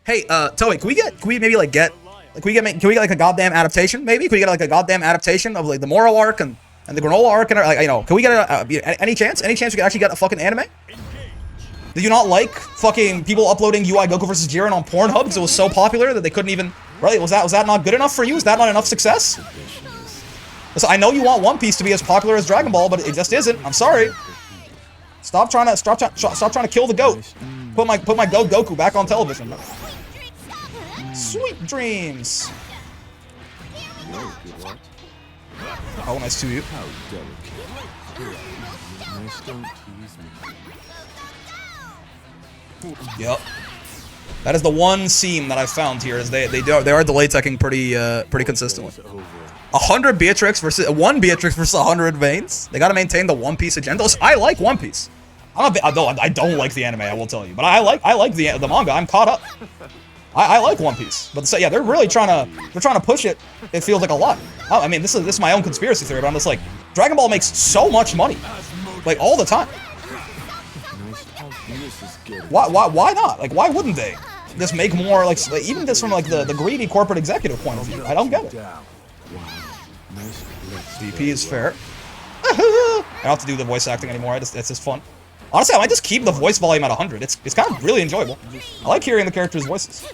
Hey, Toei, can we maybe like get like a goddamn adaptation? Maybe can we get like a goddamn adaptation of like the Moro arc and the Granola arc and like, you know, can we get any chance we can actually get a fucking anime? Did you not like fucking people uploading UI Goku vs. Jiren on Pornhub because it was so popular that they couldn't even... Really? Was that not good enough for you? Is that not enough success? So I know you want One Piece to be as popular as Dragon Ball, but it just isn't. I'm sorry. Stop trying to kill the goat. Put my goat Goku back on television. Sweet dreams. Oh, nice to you. Yep. That is the one seam that I found here. Is they are delay teching pretty consistently. 100 Beatrix versus 1 Beatrix versus 100 Veins. They gotta maintain the One Piece agenda. I like One Piece. I don't like the anime. I will tell you, but I like the manga. I'm caught up. I like One Piece, but yeah, they're really trying to push it. It feels like a lot. I mean, this is my own conspiracy theory, but I'm just like, Dragon Ball makes so much money, like all the time. Why not? Like, why wouldn't they just make more? Like even just from like the greedy corporate executive point of view, I don't get it. DP is fair. I don't have to do the voice acting anymore. It's just fun. Honestly, I might just keep the voice volume at 100. It's kind of really enjoyable. I like hearing the characters' voices.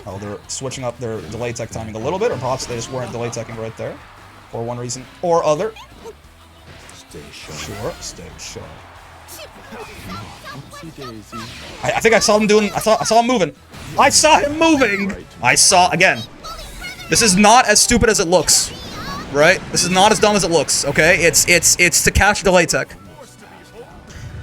Oh, they're switching up their delay tech timing a little bit, or perhaps they just weren't delay teching right there, for one reason or other. Sure, stay sure. I think I saw him doing. I saw him moving. I saw him moving. Again. This is not as stupid as it looks, right? This is not as dumb as it looks. Okay, it's to catch delay tech.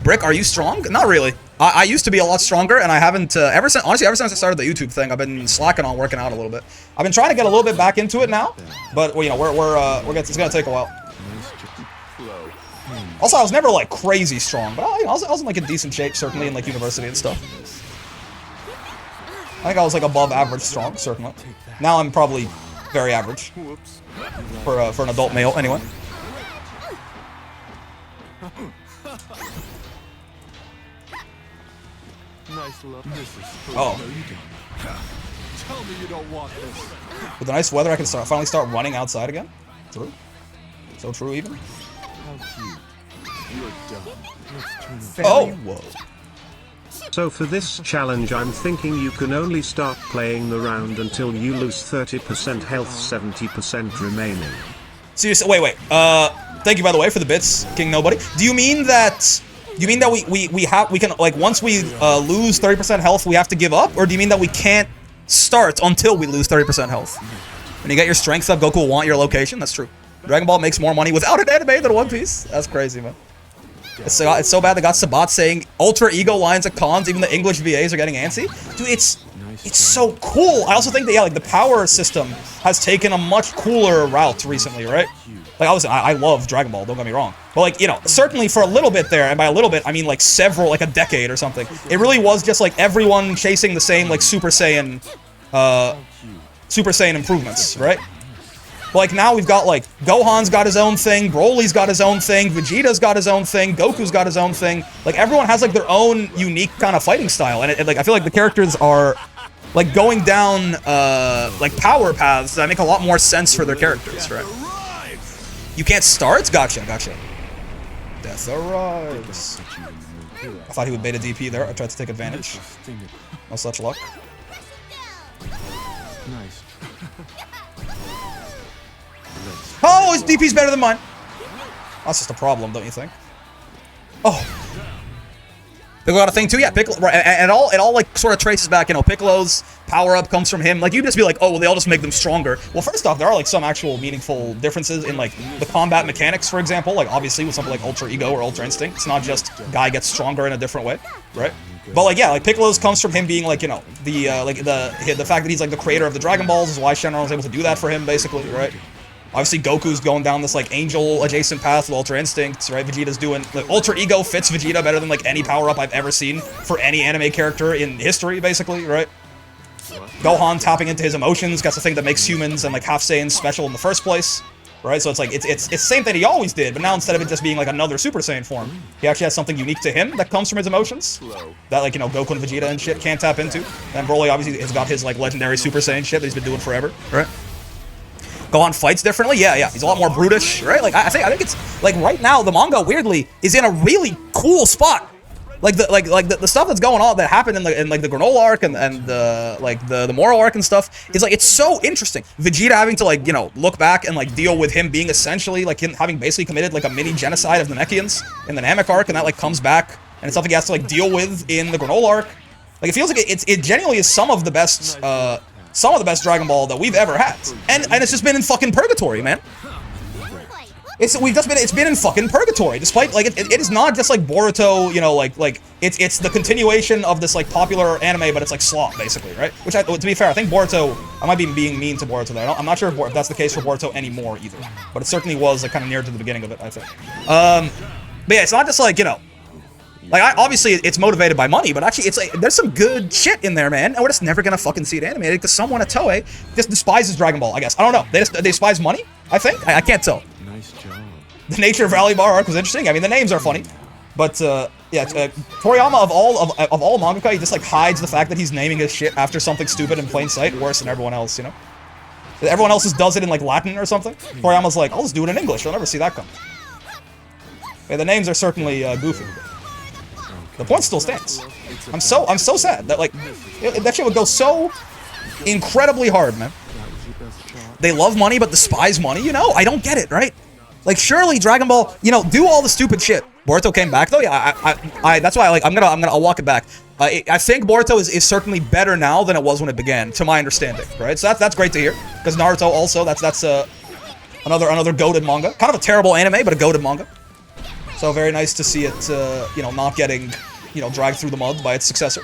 Brick, are you strong? Not really. I used to be a lot stronger, and I haven't ever since I started the YouTube thing. I've been slacking on working out a little bit. I've been trying to get a little bit back into it now, but well, you know, it's gonna take a while. Also, I was never like crazy strong, but I was in like in decent shape, certainly in like university and stuff. I think I was like above average strong, certainly. Now I'm probably very average for an adult male, anyway. Oh. Tell me you don't want this. With the nice weather, I can finally start running outside again. True. So true, even. Oh! Whoa. So for this challenge I'm thinking you can only start playing the round until you lose 30% health, 70% remaining. Seriously, wait. Thank you by the way for the bits, King Nobody. Do you mean that we can like once we lose 30% health we have to give up, or do you mean that we can't start until we lose 30% health? When you get your strength up, Goku will want your location. That's true. Dragon Ball makes more money without an anime than One Piece. That's crazy, man. It's so bad they got Sabat saying ultra ego lines of cons. Even the English VAs are getting antsy. Dude, it's so cool. I also think that, yeah, like the power system has taken a much cooler route recently, right? Like, obviously, I love Dragon Ball, don't get me wrong. But, like, you know, certainly for a little bit there, and by a little bit, I mean, like, like a decade or something, it really was just, like, everyone chasing the same, like, Super Saiyan improvements, right? But, like, now we've got, like, Gohan's got his own thing, Broly's got his own thing, Vegeta's got his own thing, Goku's got his own thing. Like, everyone has, like, their own unique kind of fighting style, and, like, I feel like the characters are, like, going down, like, power paths that make a lot more sense for their characters, right? You can't start? Gotcha. Death arrives. I thought he would bait a DP there. I tried to take advantage. No such luck. Nice. Oh, his DP's better than mine. That's just a problem, don't you think? Oh. Piccolo got a thing too? Yeah, Piccolo, right, and it all like sort of traces back, you know, Piccolo's power-up comes from him. Like, you'd just be like, oh, well, they all just make them stronger. Well, first off, there are like some actual meaningful differences in like the combat mechanics, for example. Like, obviously with something like Ultra Ego or Ultra Instinct, it's not just guy gets stronger in a different way, right? But like, yeah, like Piccolo's comes from him being like, you know, the fact that he's like the creator of the Dragon Balls is why Shenron was able to do that for him, basically, right? Obviously, Goku's going down this, like, angel-adjacent path with Ultra Instincts, right? Vegeta's doing... Like, Ultra Ego fits Vegeta better than, like, any power-up I've ever seen for any anime character in history, basically, right? Gohan tapping into his emotions, that's the thing that makes humans and, like, half Saiyans special in the first place. right? So it's like, it's the same thing he always did, but now instead of it just being like another Super Saiyan form, he actually has something unique to him that comes from his emotions, that like, you know, Goku and Vegeta and shit can't tap into. And Broly obviously has got his like legendary Super Saiyan shit that he's been doing forever, right? Gohan fights differently, yeah, he's a lot more brutish, right? Like, I think it's, like, right now, the manga, weirdly, is in a really cool spot. Like, the stuff that's going on, that happened in the Granola arc and the Moral arc and stuff, is, like, it's so interesting. Vegeta having to, like, you know, look back and, like, deal with him being essentially, like, him having basically committed, like, a mini genocide of the Namekians in the Namek arc, and that, like, comes back, and it's something he has to, like, deal with in the Granola arc. Like, it feels like it genuinely is some of the best Dragon Ball that we've ever had. And it's just been in fucking purgatory, man. It's been in fucking purgatory, despite, like, it is not just, like, Boruto, you know, like, it's the continuation of this, like, popular anime, but it's, like, slop, basically, right? Which, to be fair, I think Boruto, I might be being mean to Boruto there. I'm not sure if that's the case for Boruto anymore, either. But it certainly was, like, kind of near to the beginning of it, I think. But yeah, it's not just, like, you know, like, obviously, it's motivated by money, but actually, it's like, there's some good shit in there, man, and we're just never gonna fucking see it animated, because someone at Toei just despises Dragon Ball, I guess. I don't know. They despise money, I think? I can't tell. Nice job. The Nature Valley Bar arc was interesting. I mean, the names are funny. But, yeah, Toriyama, of all mangaka, he just, like, hides the fact that he's naming his shit after something stupid in plain sight, worse than everyone else, you know? Everyone else just does it in, like, Latin or something. Toriyama's like, I'll just do it in English. You'll never see that come. Yeah, the names are certainly, goofy. The point still stands. I'm so sad that, like, that shit would go so incredibly hard, man. They love money but despise money, you know? I don't get it, right? Like, surely Dragon Ball, you know, do all the stupid shit. Boruto came back though, yeah. That's why, like, I'll walk it back. I think Boruto is certainly better now than it was when it began, to my understanding, right? So that's great to hear, because Naruto also, that's another goated manga, kind of a terrible anime, but a goated manga. So very nice to see it, you know, not getting, you know, dragged through the mud by its successor.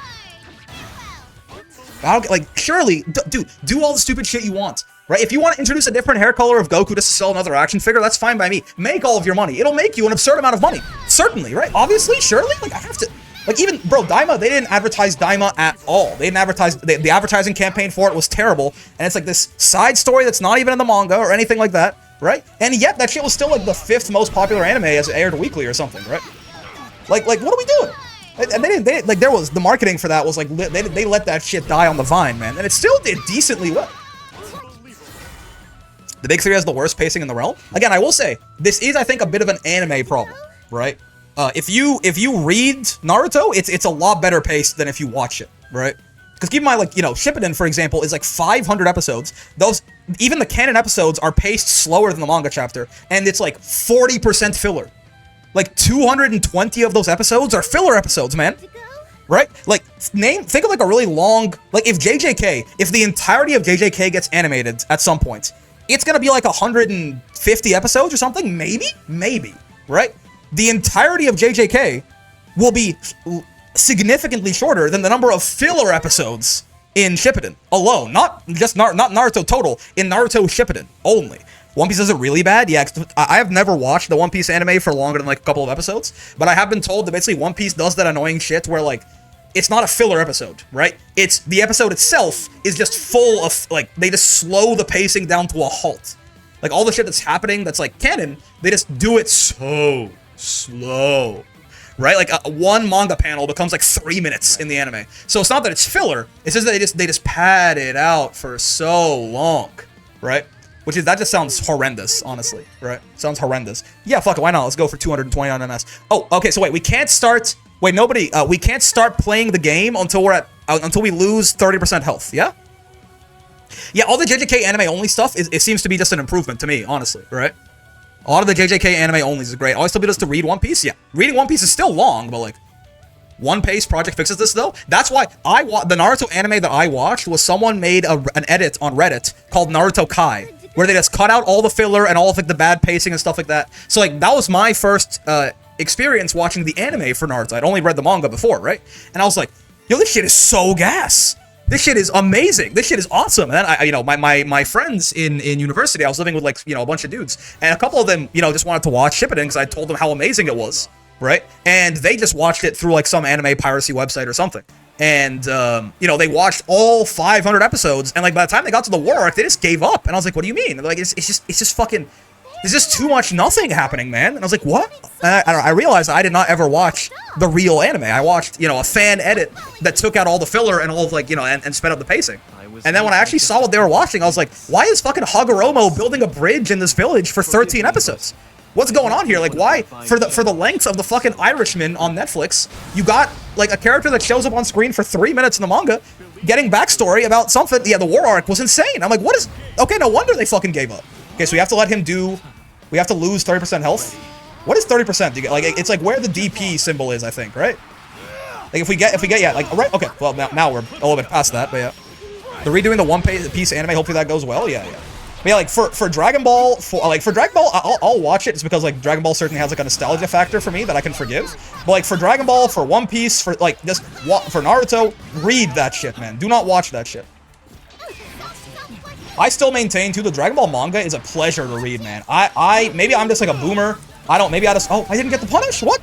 Like, surely, dude, do all the stupid shit you want, right? If you want to introduce a different hair color of Goku just to sell another action figure, that's fine by me. Make all of your money. It'll make you an absurd amount of money. Certainly, right? Obviously, surely, like, I have to... Like, even, bro, Daima, they didn't advertise Daima at all. They didn't advertise... The advertising campaign for it was terrible, and it's like this side story that's not even in the manga or anything like that, right? And yet, that shit was still, like, the 5th most popular anime as it aired weekly or something, right? Like, what are we doing? And they didn't, like, there was, the marketing for that was, like, they let that shit die on the vine, man. And it still did decently well. The Big Three has the worst pacing in the realm. Again, I will say, this is, I think, a bit of an anime problem, right? If you read Naruto, it's a lot better paced than if you watch it, right? Because keep in mind, like, you know, Shippuden, for example, is like 500 episodes. Those, even the canon episodes are paced slower than the manga chapter, and it's like 40% filler. Like, 220 of those episodes are filler episodes, man. Right? Like, think of like a really long, like, if the entirety of JJK gets animated at some point, it's gonna be like 150 episodes or something, maybe, right? The entirety of JJK will be significantly shorter than the number of filler episodes in Shippuden alone, not just not Naruto total, in Naruto Shippuden only. One Piece does it really bad? Yeah, I have never watched the One Piece anime for longer than like a couple of episodes, but I have been told that basically One Piece does that annoying shit where, like, it's not a filler episode, right? It's the episode itself is just full of, like, they just slow the pacing down to a halt. Like, all the shit that's happening that's like canon, they just do it so slow, right? Like, one manga panel becomes like 3 minutes in the anime. So it's not that it's filler, it's just that they just pad it out for so long, right? That just sounds horrendous, honestly, right? Sounds horrendous. Yeah, fuck it, why not? Let's go for 220 on MS. Oh, okay, so wait, we can't start playing the game until we lose 30% health, yeah? Yeah, all the JJK anime only stuff, it seems to be just an improvement to me, honestly, right? A lot of the JJK anime only is great. All I still be us to read One Piece, yeah. Reading One Piece is still long, but, like, One Piece Project fixes this, though. That's why the Naruto anime that I watched was someone made an edit on Reddit called Naruto Kai, where they just cut out all the filler and all of, like, the bad pacing and stuff like that. So, like, that was my first experience watching the anime for Naruto. I'd only read the manga before, right? And I was like, yo, this shit is so gas. This shit is amazing. This shit is awesome. And then, you know, my friends in university, I was living with, like, you know, a bunch of dudes. And a couple of them, you know, just wanted to watch Shippuden because I told them how amazing it was, right? And they just watched it through, like, some anime piracy website or something. And, you know, they watched all 500 episodes. And, like, by the time they got to the war arc, they just gave up. And I was like, what do you mean? And they're like, it's just fucking... there's just too much nothing happening, man. And I was like, what? And I realized I did not ever watch the real anime. I watched, a fan edit that took out all the filler and all of, like, and sped up the pacing. And then when I actually saw what they were watching, I was like, why is fucking Hagoromo building a bridge in this village for 13 episodes? What's going on here? Like, why, for the length of the fucking Irishman on Netflix, you got, like, a character that shows up on screen for 3 minutes in the manga, getting backstory about something. Yeah, the war arc was insane. I'm like, what is... Okay, no wonder they fucking gave up. Okay, so we have to let him do... We have to lose 30% health? What is 30%? You get, like, it's like where the DP symbol is, I think, right? Like, if we get, yeah, like, right, okay. Well, now we're a little bit past that, but yeah. They're redoing the One Piece anime, hopefully that goes well, yeah. But yeah, like, for Dragon Ball, I'll watch it, just because, like, Dragon Ball certainly has, like, a nostalgia factor for me that I can forgive. But, like, for Dragon Ball, for One Piece, for, like, just, for Naruto, read that shit, man. Do not watch that shit. I still maintain, too, the Dragon Ball manga is a pleasure to read, man. Maybe I'm just, like, a boomer. Oh, I didn't get the punish? What?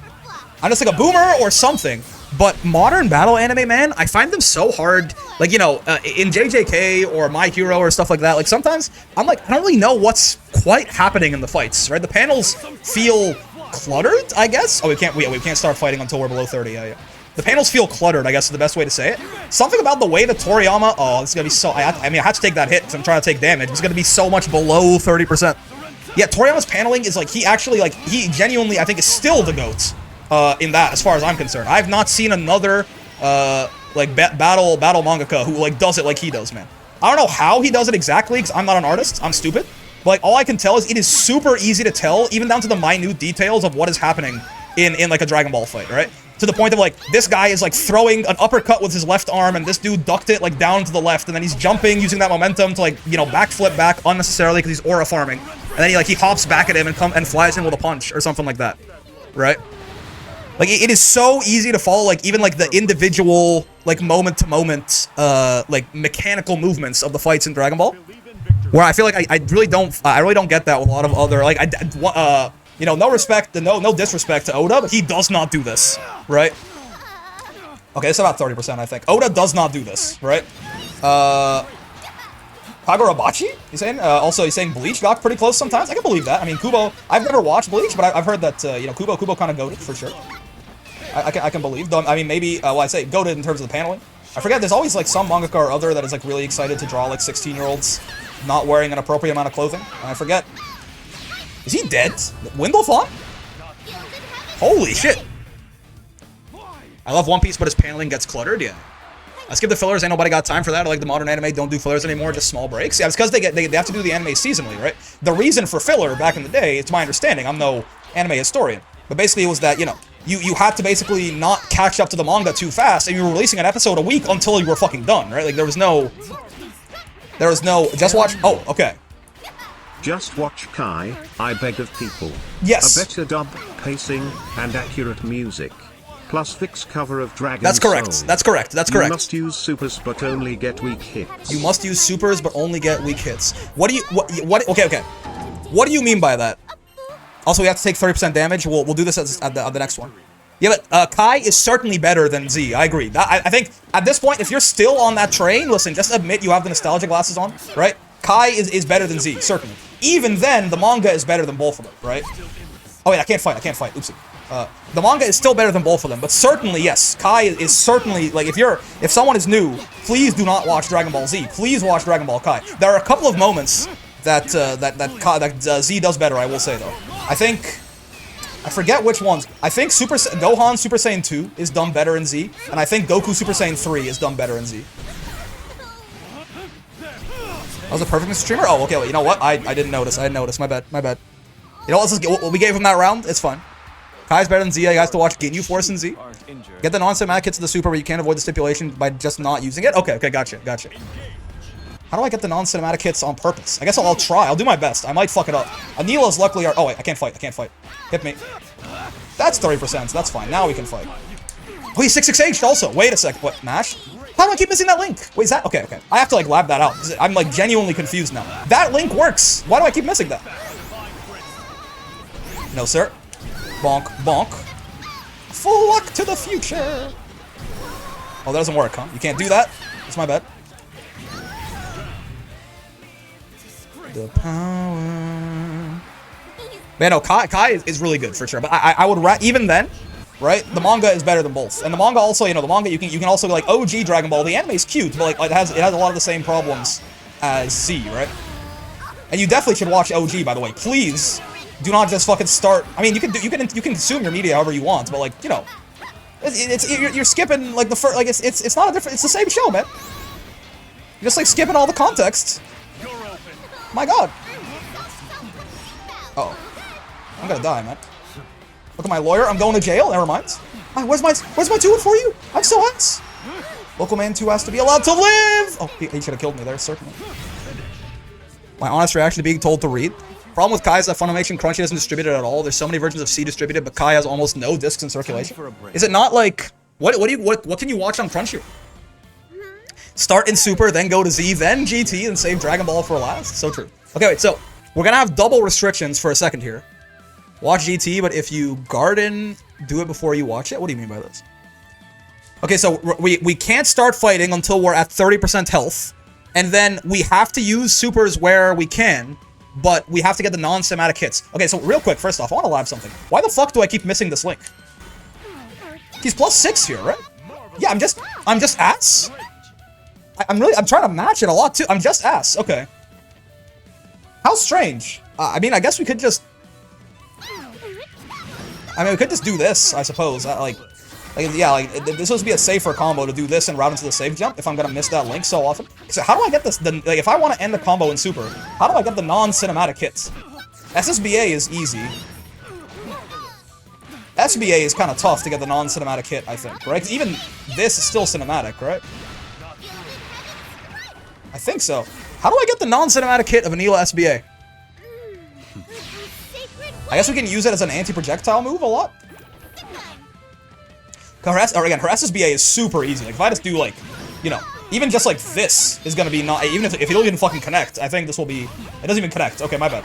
I'm just, like, a boomer or something. But modern battle anime, man, I find them so hard. Like, in JJK or My Hero or stuff like that, like, sometimes I'm like, I don't really know what's quite happening in the fights, right? The panels feel cluttered, I guess. Oh, we can't start fighting until we're below 30, yeah. The panels feel cluttered, I guess is the best way to say it. Something about the way that Toriyama... Oh, this is going to be so... I have to take that hit because I'm trying to take damage. It's going to be so much below 30%. Yeah, Toriyama's paneling is, like, he actually, like, he genuinely, I think, is still the GOAT in that, as far as I'm concerned. I've not seen another, like, battle mangaka who, like, does it like he does, man. I don't know how he does it exactly, because I'm not an artist. I'm stupid. But, like, all I can tell is it is super easy to tell, even down to the minute details of what is happening in like, a Dragon Ball fight, right? To the point of, like, this guy is, like, throwing an uppercut with his left arm, and this dude ducked it, like, down to the left, and then he's jumping, using that momentum to, like, backflip back unnecessarily because he's aura farming. And then he hops back at him and flies in with a punch or something like that, right? Like, it is so easy to follow, like, even, like, the individual, like, moment-to-moment, like, mechanical movements of the fights in Dragon Ball. Where I feel like I really don't get that with a lot of other, like, no respect, no disrespect to Oda, but he does not do this, right? Okay, it's about 30%, I think. Oda does not do this, right? Kagurabachi? He's saying? Also, he's saying Bleach got pretty close sometimes. I can believe that. I mean, Kubo, I've never watched Bleach, but I've heard that, Kubo kind of goated, for sure. I can believe, though, I mean, maybe, I say goated in terms of the paneling. I forget, there's always, like, some mangaka or other that is, like, really excited to draw, like, 16-year-olds not wearing an appropriate amount of clothing. And I forget. Is he dead? Windlethon? Holy shit. I love One Piece, but his paneling gets cluttered, yeah. I skip the fillers, ain't nobody got time for that. I like the modern anime, don't do fillers anymore, just small breaks. Yeah, it's because they have to do the anime seasonally, right? The reason for filler back in the day, it's my understanding, I'm no anime historian, but basically it was that, you had to basically not catch up to the manga too fast, and you were releasing an episode a week until you were fucking done, right? Like, there was no, just watch, oh, okay. Just watch Kai, I beg of people. Yes. A better dub, pacing, and accurate music. Plus fix cover of Dragon That's correct. Soul. That's correct. That's correct. You must use supers but only get weak hits. You must use supers but only get weak hits. Okay. What do you mean by that? Also, we have to take 30% damage. We'll do this at the next one. Yeah, but Kai is certainly better than Z. I agree. I think at this point, if you're still on that train, listen, just admit you have the nostalgia glasses on, right? Kai is better than Z, certainly. Even then, the manga is better than both of them, right? Oh wait, I can't fight. Oopsie. The manga is still better than both of them, but certainly, yes, Kai is certainly, like, if someone is new, please do not watch Dragon Ball Z. Please watch Dragon Ball Kai. There are a couple of moments that Z does better, I will say, though. I forget which ones. I think Gohan Super Saiyan 2 is done better in Z, and I think Goku Super Saiyan 3 is done better in Z. That was a perfect Mr. Streamer? Oh, okay, wait, you know what? I didn't notice. I didn't notice. My bad. You know what? We gave him that round. It's fine. Kai's better than Z. You guys to watch Ginyu Force in Z. Get the non-cinematic hits of the super, but you can't avoid the stipulation by just not using it. Okay, gotcha. How do I get the non-cinematic hits on purpose? I guess I'll try. I'll do my best. I might fuck it up. Anila's luckily are... Oh, wait, I can't fight. Hit me. That's 30%, so that's fine. Now we can fight. Oh, he's 6-6-H'd also. Wait a sec. What, Mash? How do I keep missing that link? Wait, is that... Okay. I have to, like, lab that out. I'm, like, genuinely confused now. That link works. Why do I keep missing that? No, sir. Bonk. Full luck to the future. Oh, that doesn't work, huh? You can't do that? That's my bad. The power Man, no, Kai is really good for sure. But I would even then, right? The manga is better than both. And the manga also, you know, the manga you can also be like OG Dragon Ball. The anime is cute, but like it has a lot of the same problems as C, right? And you definitely should watch OG, by the way. Please do not just fucking start. I mean, you can consume your media however you want, but like, you know, you're skipping like the first, like it's not a different. It's the same show, man. You're just like skipping all the context. My God. Uh oh. I'm gonna die, man. Look at my lawyer. I'm going to jail. Never mind. Where's my 2 for you? I'm so ass. Local man 2 has to be allowed to live. Oh, he should have killed me there, certainly. My honest reaction to being told to read. Problem with Kai is that Funimation Crunchy isn't distributed at all. There's so many versions of C distributed, but Kai has almost no discs in circulation. Is it not like what can you watch on Crunchy? Start in Super, then go to Z, then GT, and save Dragon Ball for last. So true. Okay, wait. So we're gonna have double restrictions for a second here. Watch GT, but if you garden, do it before you watch it. What do you mean by this? Okay, so we can't start fighting until we're at 30% health, and then we have to use supers where we can, but we have to get the non-cinematic hits. Okay, so real quick, first off, I want to lab something. Why the fuck do I keep missing this link? He's +6 here, right? Yeah, I'm just ass. I'm trying to match it a lot too. I'm just ass. Okay. How strange. I mean, I guess we could just. I mean, we could just do this, I suppose. Like, this was supposed to be a safer combo to do this and route into the safe jump if I'm gonna miss that link so often. So how do I get this? Like, if I want to end the combo in Super, how do I get the non-cinematic hits? SSBA is easy. SBA is kind of tough to get the non-cinematic hit, I think, right? 'Cause even this is still cinematic, right? I think so. How do I get the non-cinematic hit of Anila SBA? I guess we can use it as an anti-projectile move a lot. Her SSBA is super easy. Like, if I just do, like, you know, even just like this is gonna be not, even if it don't even fucking connect, I think this will be, it doesn't even connect. Okay, my bad.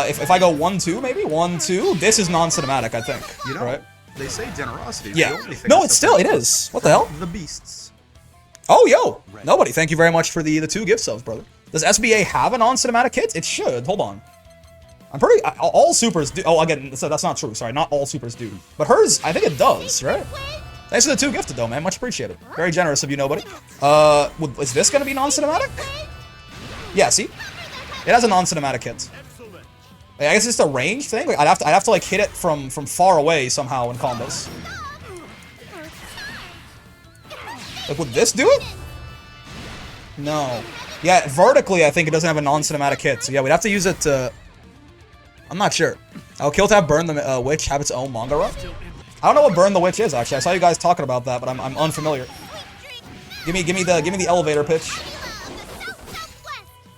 If I go 1-2, maybe? 1-2, this is non-cinematic, I think. You know, right? They say generosity. Yeah. No, it is. What the hell? The beasts. Oh, yo! Nobody, thank you very much for the 2 gift subs, brother. Does SBA have a non-cinematic hit? It should. Hold on. I'm pretty... all supers do... Oh, again, so that's not true. Sorry, not all supers do. But hers, I think it does, right? Thanks for the 2 gifted, though, man. Much appreciated. Very generous of you, nobody. Is this gonna be non-cinematic? Yeah, see? It has a non-cinematic hit. I guess it's just a range thing. Like, I'd have to like hit it from far away somehow in combos. Like, would this do it? No. Yeah, vertically, I think it doesn't have a non-cinematic hit. So yeah, we'd have to use it to... I'm not sure. Kill Tab Burn the Witch have its own manga run? I don't know what Burn the Witch is, actually. I saw you guys talking about that, but I'm unfamiliar. Give me the elevator pitch.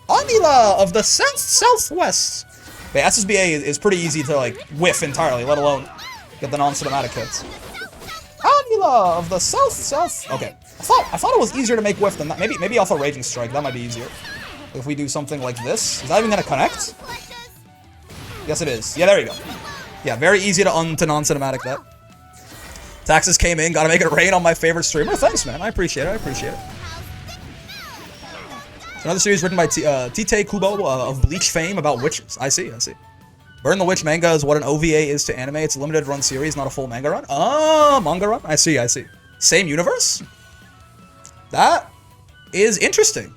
Anila of the Southwest. Okay, SSBA is pretty easy to, like, whiff entirely, let alone get the non-cinematic hits. Anila of the South. Okay. I thought it was easier to make whiff than that. Maybe Alpha Raging Strike. That might be easier. If we do something like this. Is that even gonna connect? Yes, it is. Yeah, there you go. Yeah, very easy to non-cinematic that. Taxes came in. Gotta make it rain on my favorite streamer. Thanks, man. I appreciate it. Another series written by Tite Kubo of Bleach fame about witches. I see. Burn the Witch manga is what an OVA is to anime. It's a limited run series, not a full manga run. Oh, manga run? I see. Same universe? That is interesting.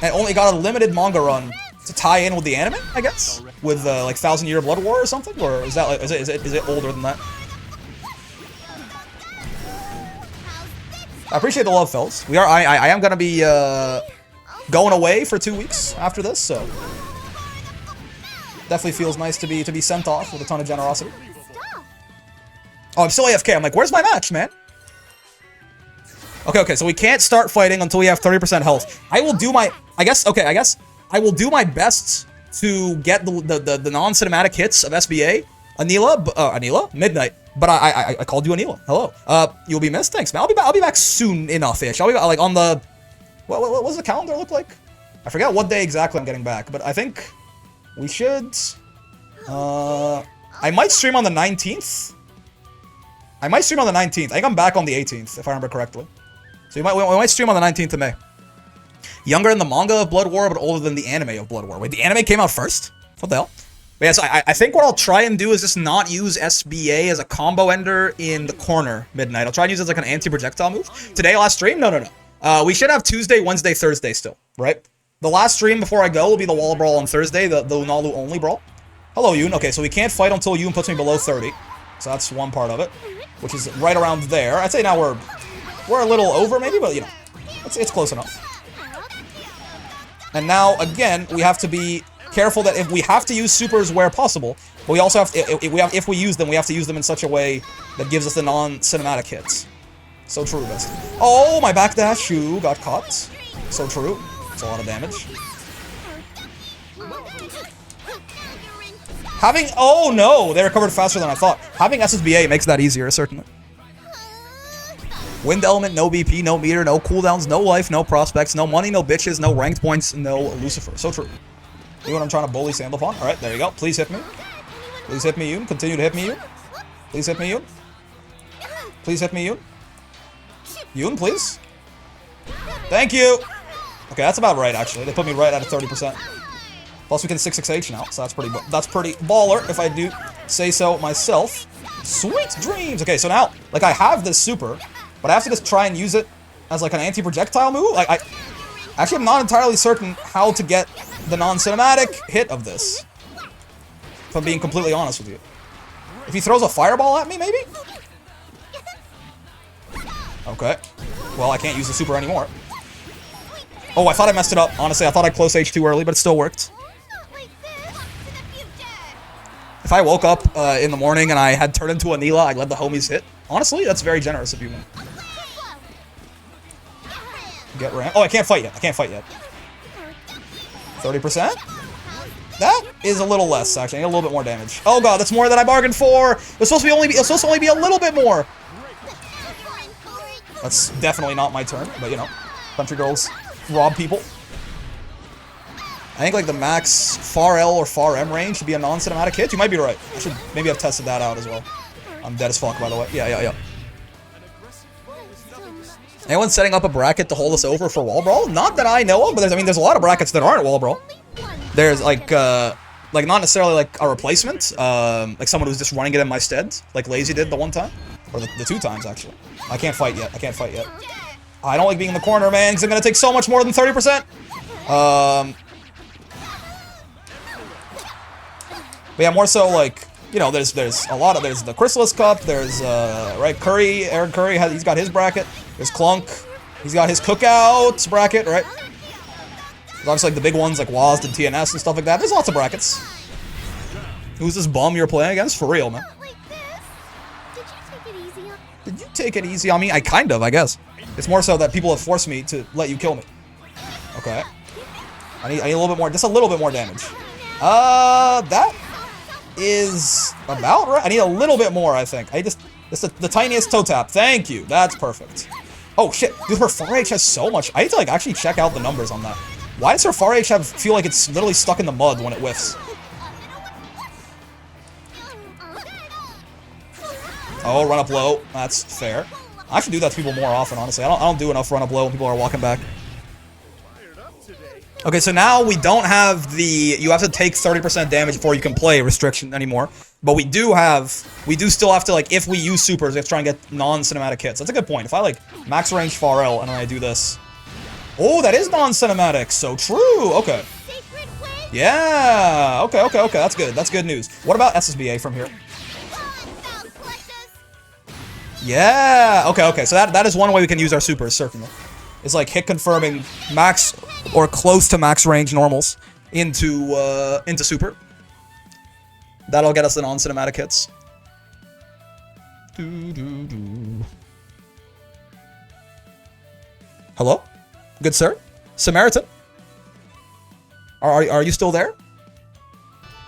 And only got a limited manga run to tie in with the anime, I guess? With, like, 1,000 Year Blood War or something? Or is that, like, is it older than that? I appreciate the love, fellas. I am gonna be, going away for 2 weeks after this, so... Definitely feels nice to be sent off with a ton of generosity. Oh, I'm still AFK. I'm like, where's my match, man? Okay, so we can't start fighting until we have 30% health. I will do my... I guess I will do my best to get the non-cinematic hits of SBA. Anila? Midnight. But I called you Anila. Hello. You'll be missed? Thanks, man. I'll be back soon enough-ish. I'll be back, like, on the... What does the calendar look like? I forget what day exactly I'm getting back, but I think we should... I might stream on the 19th. I think I'm back on the 18th, if I remember correctly. So we might stream on the 19th of May. Younger in the manga of Blood War, but older than the anime of Blood War. Wait, the anime came out first? What the hell? But yes, I think what I'll try and do is just not use SBA as a combo ender in the corner midnight. I'll try and use it as like an anti-projectile move. Today, last stream? No. We should have Tuesday, Wednesday, Thursday still, right? The last stream before I go will be the wall brawl on Thursday, the Unalu only brawl. Hello, Yoon. Okay, so we can't fight until Yoon puts me below 30. So that's one part of it, which is right around there. I'd say now we're a little over maybe, but you know, it's close enough. And now, again, we have to be careful that if we have to use supers where possible, but we also have to, if we use them, we have to use them in such a way that gives us the non-cinematic hits. So true, Best. Oh, my backdash shoe got caught. So true. It's a lot of damage. Having, oh no, they recovered faster than I thought. Having SSBA makes that easier, certainly. Wind element, no BP, no meter, no cooldowns, no life, no prospects, no money, no bitches, no ranked points, no Lucifer. So true. You know what I'm trying to bully Sandal upon? Alright, there you go. Please hit me. Please hit me, Yoon. Continue to hit me, Yoon. Please hit me, Yoon. Please hit me, Yoon. Yoon, please. Thank you. Okay, that's about right, actually. They put me right at a 30%. Plus, we can 6-6H now, so that's pretty baller, if I do say so myself. Sweet dreams! Okay, so now, like, I have this super, but I have to just try and use it as, like, an anti-projectile move. Like, I actually am not entirely certain how to get the non-cinematic hit of this. If I'm being completely honest with you. If he throws a fireball at me, maybe? Okay. Well, I can't use the super anymore. Oh, I thought I messed it up. Honestly, I thought I close H too early, but it still worked. If I woke up in the morning and I had turned into a Neela, I'd let the homies hit. Honestly, that's very generous of you, man. Get ran. Oh, I can't fight yet. I can't fight yet. 30%? That is a little less, actually. I need a little bit more damage. Oh god, that's more than I bargained for! It was supposed to only be a little bit more! That's definitely not my turn, but you know. Country girls rob people. I think like the max far L or far M range should be a non-cinematic hit. You might be right. I should maybe have tested that out as well. I'm dead as fuck, by the way. Yeah. Anyone setting up a bracket to hold us over for wall brawl? Not that I know of, but there's a lot of brackets that aren't wall brawl. There's like not necessarily like a replacement, like someone who's just running it in my stead, like Lazy did the one time, or the 2 times actually. I can't fight yet. I don't like being in the corner, man, because I'm gonna take so much more than 30%. But yeah, more so like, you know, there's a lot of, there's the Chrysalis Cup, there's right, Aaron Curry he's got his bracket. There's Clunk, he's got his Cookouts bracket, right? There's obviously like the big ones like WASD and TNS and stuff like that. There's lots of brackets. Who's this bum you're playing against? For real, man. Did you take it easy on me? I guess. It's more so that people have forced me to let you kill me. Okay. I need a little bit more, just a little bit more damage. That is about right. I need a little bit more, I think. Just the tiniest toe tap. Thank you. That's perfect. Oh shit, dude, her far H has so much. I need to like actually check out the numbers on that. Why does her far H feel like it's literally stuck in the mud when it whiffs? Oh, run up low. That's fair. I should do that to people more often, honestly. I don't do enough run up low when people are walking back. Okay, so now we don't have the, you have to take 30% damage before you can play restriction anymore. But we do still have to, like, if we use supers, we have to try and get non-cinematic hits. That's a good point. If I, like, max range far L and then I do this. Oh, that is non-cinematic. So true. Okay. Yeah. Okay. That's good. That's good news. What about SSBA from here? Yeah. Okay. So that is one way we can use our supers, certainly. It's like hit confirming max or close to max range normals into super. That'll get us the non-cinematic hits. Hello? Good sir? Samaritan? Are you still there?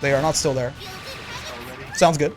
They are not still there. Sounds good.